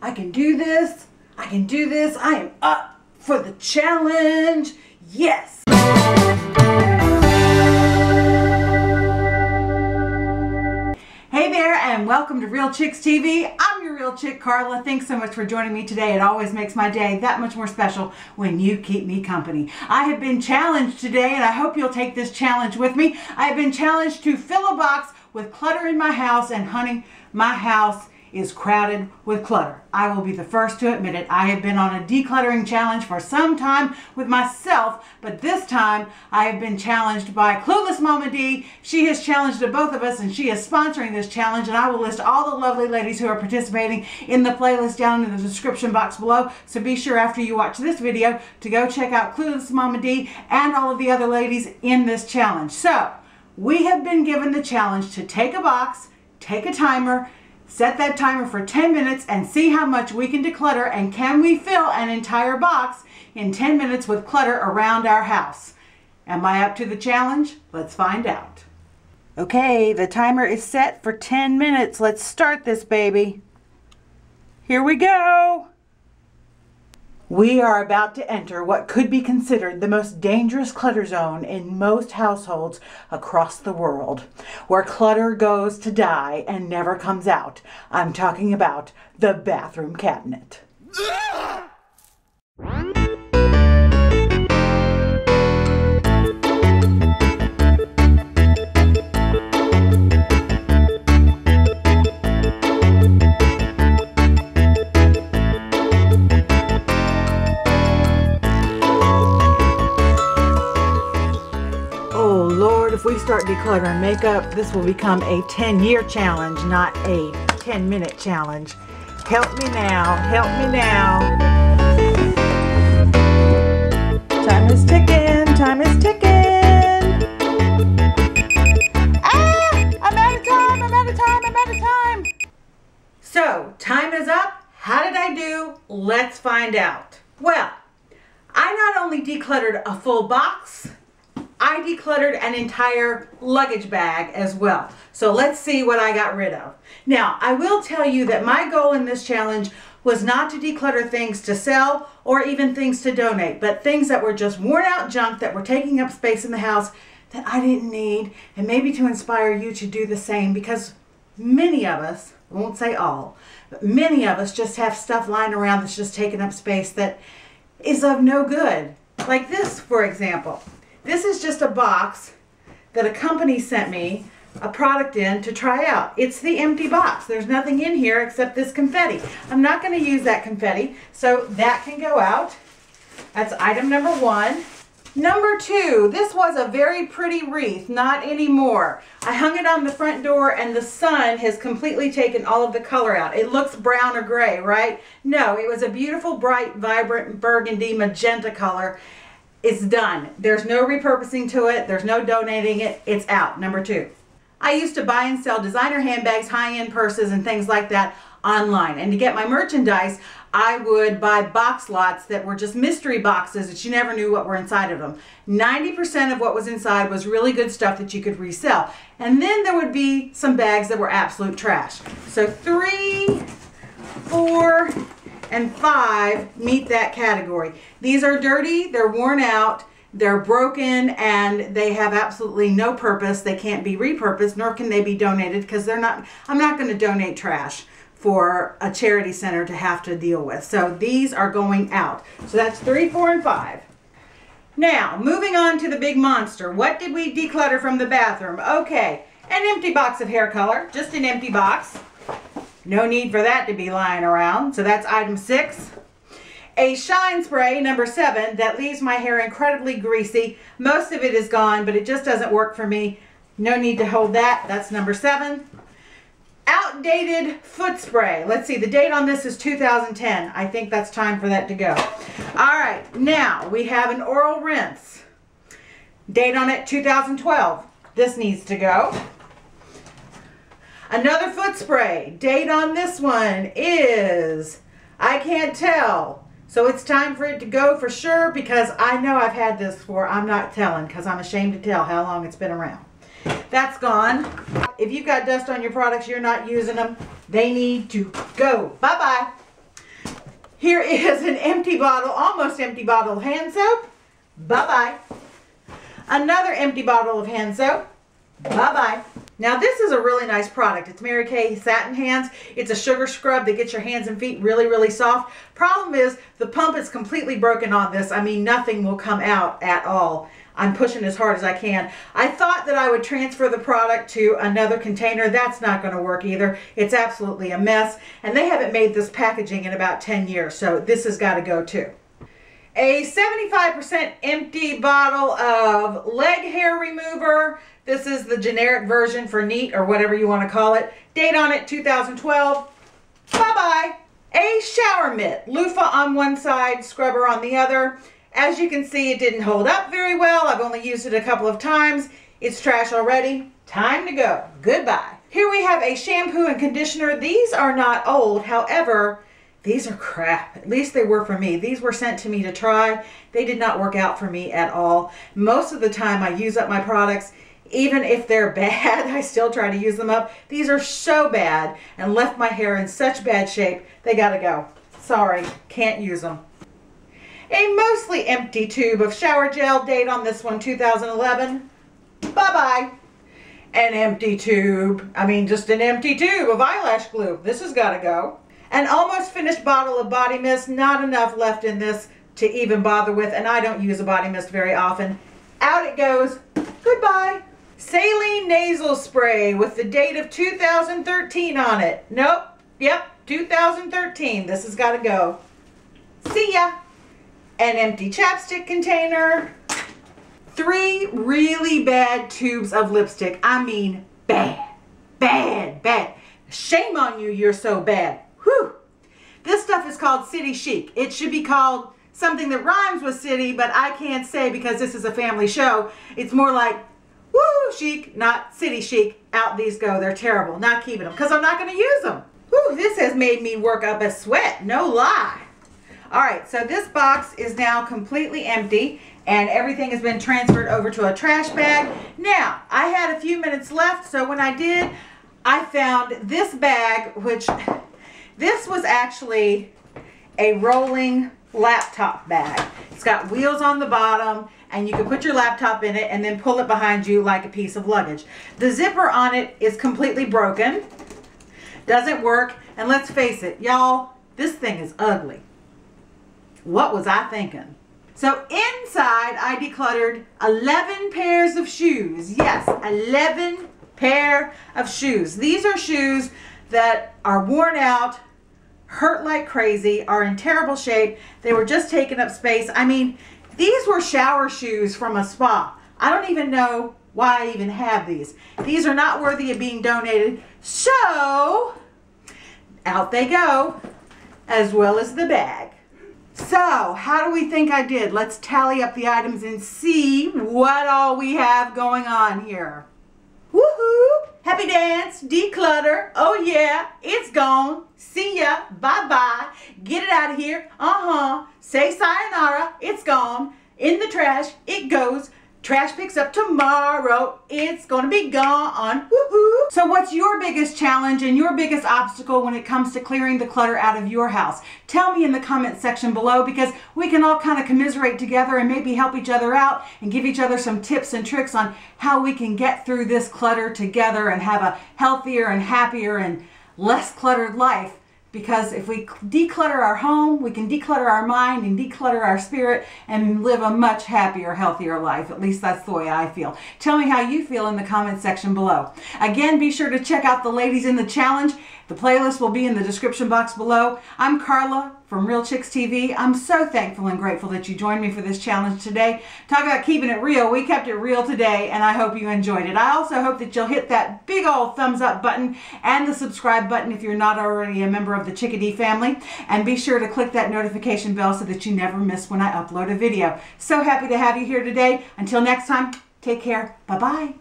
I can do this. I can do this. I am up for the challenge. Yes. Hey there, and welcome to Real Chicks TV. I'm your Real Chick, Carla. Thanks so much for joining me today. It always makes my day that much more special when you keep me company. I have been challenged today, and I hope you'll take this challenge with me. I have been challenged to fill a box with clutter in my house, and honey, my house is crowded with clutter. I will be the first to admit it. I have been on a decluttering challenge for some time with myself, but this time I have been challenged by Clueless Mama D. She has challenged both of us, and she is sponsoring this challenge, and I will list all the lovely ladies who are participating in the playlist down in the description box below. So be sure after you watch this video to go check out Clueless Mama D and all of the other ladies in this challenge. So we have been given the challenge to take a box, take a timer, set that timer for 10 minutes and see how much we can declutter, and can we fill an entire box in 10 minutes with clutter around our house. Am I up to the challenge? Let's find out. Okay, the timer is set for 10 minutes. Let's start this baby. Here we go. We are about to enter what could be considered the most dangerous clutter zone in most households across the world, where clutter goes to die and never comes out. I'm talking about the bathroom cabinet. If we start decluttering makeup, this will become a 10-year challenge, not a 10-minute challenge. Help me now, help me now. Time is ticking, time is ticking. Ah, I'm out of time, I'm out of time, I'm out of time. So, time is up. How did I do? Let's find out. Well, I not only decluttered a full box, I decluttered an entire luggage bag as well. So let's see what I got rid of. Now, I will tell you that my goal in this challenge was not to declutter things to sell or even things to donate, but things that were just worn out junk that were taking up space in the house that I didn't need, and maybe to inspire you to do the same, because many of us, I won't say all, but many of us just have stuff lying around that's just taking up space that is of no good. Like this, for example. This is just a box that a company sent me a product in to try out. It's the empty box. There's nothing in here except this confetti. I'm not going to use that confetti, so that can go out. That's item number one. Number two, this was a very pretty wreath. Not anymore. I hung it on the front door, and the sun has completely taken all of the color out. It looks brown or gray, right? No, it was a beautiful, bright, vibrant burgundy magenta color. It's done. There's no repurposing to it. There's no donating it. It's out. Number two. I used to buy and sell designer handbags, high-end purses, and things like that online. And to get my merchandise, I would buy box lots that were just mystery boxes that you never knew what were inside of them. 90% of what was inside was really good stuff that you could resell. And then there would be some bags that were absolute trash. So 3, 4, and 5 meet that category. These are dirty, they're worn out, they're broken, and they have absolutely no purpose. They can't be repurposed, nor can they be donated, because I'm not going to donate trash for a charity center to have to deal with. So these are going out. So that's 3, 4, and 5. Now, moving on to the big monster. What did we declutter from the bathroom? Okay, an empty box of hair color, just an empty box. No need for that to be lying around. So that's item 6. A shine spray, number 7, that leaves my hair incredibly greasy. Most of it is gone, but it just doesn't work for me. No need to hold that. That's number 7. Outdated foot spray. Let's see, the date on this is 2010. I think that's time for that to go. All right, now we have an oral rinse. Date on it 2012. This needs to go. Another foot spray. Date on this one is, I can't tell. So it's time for it to go for sure, because I know I've had this for, I'm not telling because I'm ashamed to tell how long it's been around. That's gone. If you've got dust on your products, you're not using them, they need to go. Bye-bye. Here is an empty bottle, almost empty bottle of hand soap. Bye-bye. Another empty bottle of hand soap. Bye-bye. Now this is a really nice product. It's Mary Kay Satin Hands. It's a sugar scrub that gets your hands and feet really, really soft. Problem is the pump is completely broken on this. I mean, nothing will come out at all. I'm pushing as hard as I can. I thought that I would transfer the product to another container. That's not going to work either. It's absolutely a mess. And they haven't made this packaging in about 10 years. So this has got to go too. A 75% empty bottle of leg hair remover. This is the generic version for Neat or whatever you want to call it. Date on it 2012. Bye-bye. A shower mitt. Loofah on one side, scrubber on the other. As you can see, it didn't hold up very well. I've only used it a couple of times. It's trash already. Time to go. Goodbye. Here we have a shampoo and conditioner. These are not old. However, these are crap. At least they were for me. These were sent to me to try. They did not work out for me at all. Most of the time I use up my products. Even if they're bad, I still try to use them up. These are so bad and left my hair in such bad shape. They gotta go. Sorry, can't use them. A mostly empty tube of shower gel. Date on this one 2011. Bye-bye. An empty tube. I mean, just an empty tube of eyelash glue. This has gotta go. An almost finished bottle of body mist. Not enough left in this to even bother with, and I don't use a body mist very often. Out it goes. Goodbye. Saline nasal spray with the date of 2013 on it. Nope. Yep, 2013. This has got to go. See ya. An empty chapstick container. 3 really bad tubes of lipstick. I mean, bad. Bad, bad. Shame on you, you're so bad. Whew. This stuff is called City Chic. It should be called something that rhymes with city, but I can't say because this is a family show. It's more like, woo, chic, not city chic. Out these go. They're terrible. Not keeping them because I'm not going to use them. Whew, this has made me work up a sweat. No lie. All right, so this box is now completely empty and everything has been transferred over to a trash bag. Now, I had a few minutes left, so when I did, I found this bag, which this was actually a rolling laptop bag. It's got wheels on the bottom and you can put your laptop in it and then pull it behind you like a piece of luggage. The zipper on it is completely broken. Doesn't work. And let's face it, y'all, this thing is ugly. What was I thinking? So inside I decluttered 11 pairs of shoes. Yes, 11 pair of shoes. These are shoes that are worn out, hurt like crazy, are in terrible shape. They were just taking up space. I mean, these were shower shoes from a spa. I don't even know why I even have these. These are not worthy of being donated. So, out they go, as well as the bag. So, how do we think I did? Let's tally up the items and see what all we have going on here. Woohoo! Happy dance, declutter. Oh yeah, it's gone. See ya, bye-bye. Get it out of here. Say sayonara, it's gone. In the trash, it goes. Trash picks up tomorrow. It's gonna be gone. Woohoo! So what's your biggest challenge and your biggest obstacle when it comes to clearing the clutter out of your house? Tell me in the comment section below because we can all kind of commiserate together and maybe help each other out and give each other some tips and tricks on how we can get through this clutter together and have a healthier and happier and less cluttered life. Because if we declutter our home, we can declutter our mind and declutter our spirit and live a much happier, healthier life. At least that's the way I feel. Tell me how you feel in the comment section below. Again, be sure to check out the ladies in the challenge. The playlist will be in the description box below. I'm Carla from Real Chicks TV. I'm so thankful and grateful that you joined me for this challenge today. Talk about keeping it real. We kept it real today, and I hope you enjoyed it. I also hope that you'll hit that big old thumbs up button and the subscribe button if you're not already a member of the Chickadee family. And be sure to click that notification bell so that you never miss when I upload a video. So happy to have you here today. Until next time, take care. Bye-bye.